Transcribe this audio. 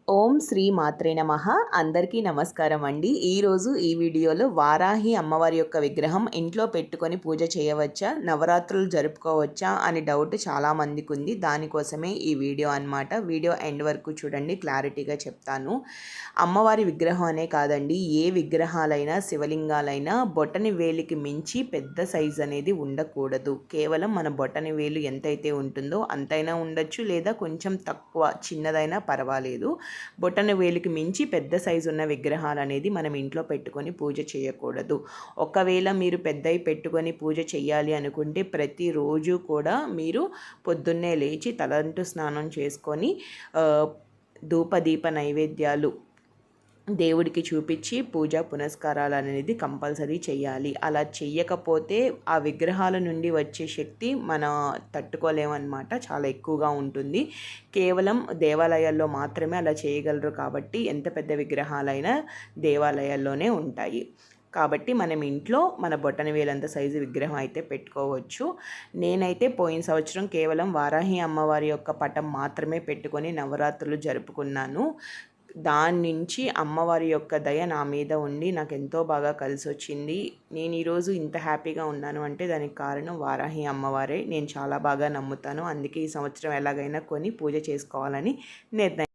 ఓం శ్రీ మాత్రే నమః. అందరికీ నమస్కారం అండి. ఈరోజు ఈ వీడియోలో వారాహి అమ్మవారి యొక్క విగ్రహం ఇంట్లో పెట్టుకొని పూజ చేయవచ్చా, నవరాత్రులు జరుపుకోవచ్చా అని డౌట్ చాలామందికి ఉంది. దానికోసమే ఈ వీడియో అన్నమాట. వీడియో ఎండ్ వరకు చూడండి, క్లారిటీగా చెప్తాను. అమ్మవారి విగ్రహం అనే కాదండి, ఏ విగ్రహాలైనా శివలింగాలైనా బొటని వేలికి మించి పెద్ద సైజ్ అనేది ఉండకూడదు. కేవలం మన బొటని వేలు ఎంతైతే ఉంటుందో అంతైనా ఉండొచ్చు, లేదా కొంచెం తక్కువ చిన్నదైనా పర్వాలేదు. బొటన వేలికి మించి పెద్ద సైజు ఉన్న విగ్రహాలు అనేది మనం ఇంట్లో పెట్టుకొని పూజ చేయకూడదు. ఒకవేళ మీరు పెద్దవి పెట్టుకొని పూజ చేయాలి అనుకుంటే ప్రతిరోజు కూడా మీరు పొద్దున్నే లేచి తలంటు స్నానం చేసుకొని ధూపదీప నైవేద్యాలు దేవుడికి చూపించి పూజా పునస్కారాలు అనేది కంపల్సరీ చేయాలి. అలా చెయ్యకపోతే ఆ విగ్రహాల నుండి వచ్చే శక్తి మన తట్టుకోలేమన్నమాట, చాలా ఎక్కువగా ఉంటుంది. కేవలం దేవాలయాల్లో మాత్రమే అలా చేయగలరు. కాబట్టి ఎంత పెద్ద విగ్రహాలైనా దేవాలయాల్లోనే ఉంటాయి. కాబట్టి మనం ఇంట్లో మన బొటన వేలంత సైజు విగ్రహం అయితే పెట్టుకోవచ్చు. నేనైతే పోయిన సంవత్సరం కేవలం వారాహి అమ్మవారి యొక్క పటం మాత్రమే పెట్టుకొని నవరాత్రులు జరుపుకున్నాను. దాని నుంచి అమ్మవారి యొక్క దయ నా మీద ఉండి నాకు ఎంతో బాగా కలిసి వచ్చింది. నేను ఈరోజు ఇంత హ్యాపీగా ఉన్నాను అంటే దానికి కారణం వారాహి అమ్మవారే. నేను చాలా బాగా నమ్ముతాను. అందుకే ఈ సంవత్సరం ఎలాగైనా కొని పూజ చేసుకోవాలని నిర్ణయం